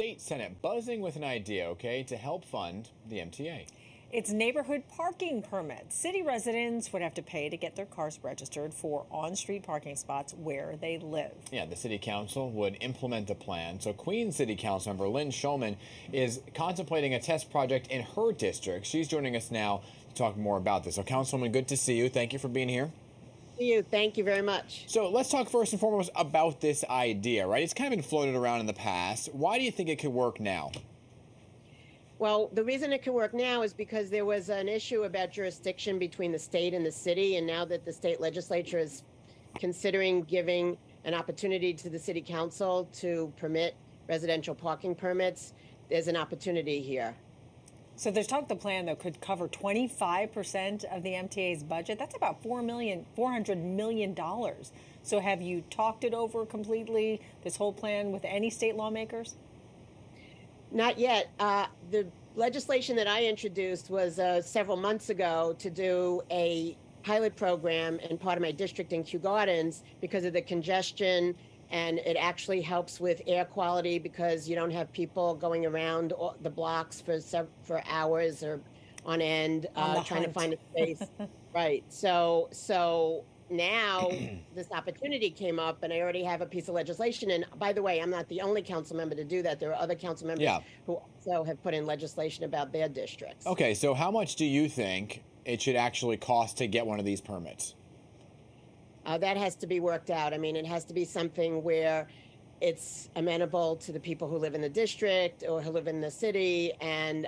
state Senate buzzing with an idea, okay, to help fund the MTA. It's neighborhood parking permits. City residents would have to pay to get their cars registered for on-street parking spots where they live. Yeah, the city council would implement the plan. So Queens City Council member Lynn Schulman is contemplating a test project in her district. She's joining us now to talk more about this. So Councilwoman, good to see you. Thank you for being here. Thank you very much. So let's talk first and foremost about this idea, right? It's kind of been floated around in the past. Why do you think it could work now? Well, the reason it can work now is because there was an issue about jurisdiction between the state and the city, and now that the state legislature is considering giving an opportunity to the city council to permit residential parking permits, there's an opportunity here. So there's talk the plan, though, could cover 25% of the MTA's budget. That's about $400 million. So have you talked it over completely, this whole plan, with any state lawmakers? Not yet. The legislation that I introduced was several months ago to do a pilot program in part of my district in Kew Gardens because of the congestion, and it actually helps with air quality because you don't have people going around the blocks for hours or on end trying to find a space. Right. So now this opportunity came up, and I already have a piece of legislation. And by the way, I'm not the only council member to do that. There are other council members who also have put in legislation about their districts. Okay, so how much do you think it should actually cost to get one of these permits? That has to be worked out. I mean, it has to be something where it's amenable to the people who live in the district or who live in the city. And,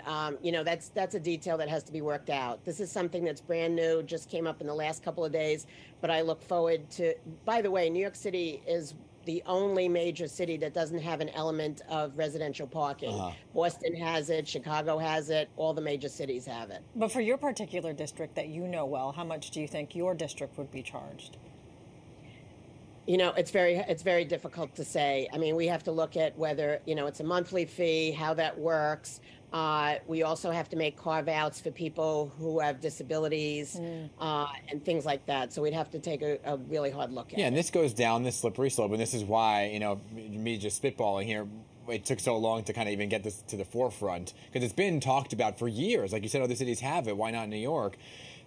that's a detail that has to be worked out. This is something that's brand new, just came up in the last couple of days. But I look forward to, by the way, New York City is the only major city that doesn't have an element of residential parking. Boston has it, Chicago has it, all the major cities have it. But for your particular district that you know well, how much do you think your district would be charged? It's very difficult to say. I mean, we have to look at whether, it's a monthly fee, how that works. We also have to make carve-outs for people who have disabilities and things like that. So we'd have to take a really hard look at it. Yeah, and this goes down this slippery slope, and this is why, me just spitballing here, it took so long to kind of even get this to the forefront, because it's been talked about for years. Like you said, other cities have it. Why not New York?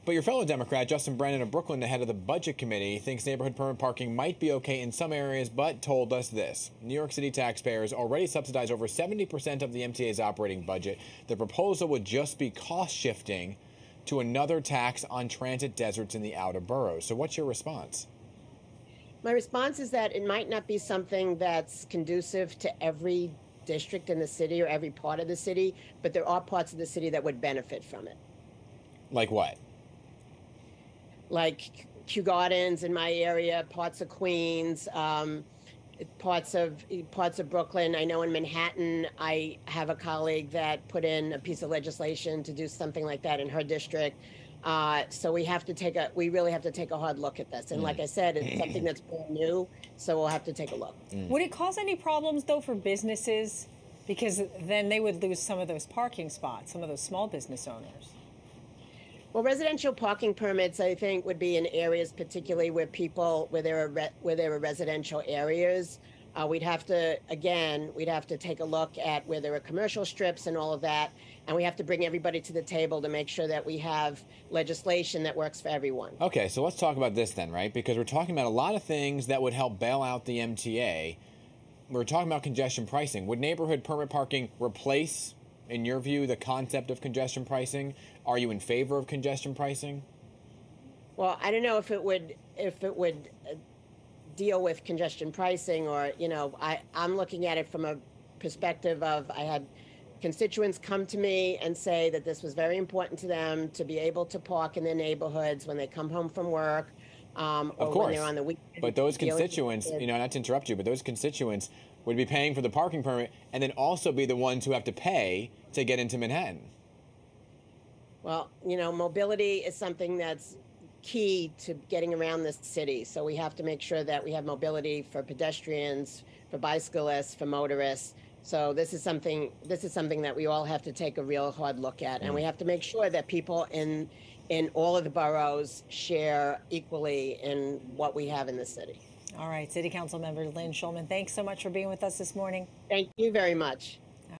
But your fellow Democrat, Justin Brennan of Brooklyn, the head of the Budget Committee, thinks neighborhood permit parking might be okay in some areas, but told us this. New York City taxpayers already subsidize over 70% of the MTA's operating budget. The proposal would just be cost shifting to another tax on transit deserts in the outer boroughs. So what's your response? My response is that it might not be something that's conducive to every district in the city or every part of the city, but there are parts of the city that would benefit from it. Like what? Like Kew Gardens in my area, parts of Queens, parts of Brooklyn. I know in Manhattan, I have a colleague that put in a piece of legislation to do something like that in her district. So we really have to take a hard look at this. And like I said, it's something that's brand new, so we'll have to take a look. Would it cause any problems, though, for businesses? Because then they would lose some of those parking spots, some of those small business owners. Well, residential parking permits, I think, would be in areas particularly where there are residential areas. We'd have to take a look at where there are commercial strips and all of that. And we have to bring everybody to the table to make sure that we have legislation that works for everyone. Okay, so let's talk about this then, right? Because we're talking about a lot of things that would help bail out the MTA. We're talking about congestion pricing. Would neighborhood permit parking replace, in your view, the concept of congestion pricing? Are you in favor of congestion pricing? Well, I don't know if it would deal with congestion pricing, or I'm looking at it from a perspective of, I had constituents come to me and say that this was very important to them to be able to park in their neighborhoods when they come home from work. Of course. When they're on the weekend. But those constituents, not to interrupt you, but those constituents would be paying for the parking permit and then also be the ones who have to pay to get into Manhattan. Well, mobility is something that's key to getting around this city. So we have to make sure that we have mobility for pedestrians, for bicyclists, for motorists. So this is something that we all have to take a real hard look at. And we have to make sure that people in all of the boroughs share equally in what we have in the city. All right, City Council member Lynn Schulman, thanks so much for being with us this morning. Thank you very much.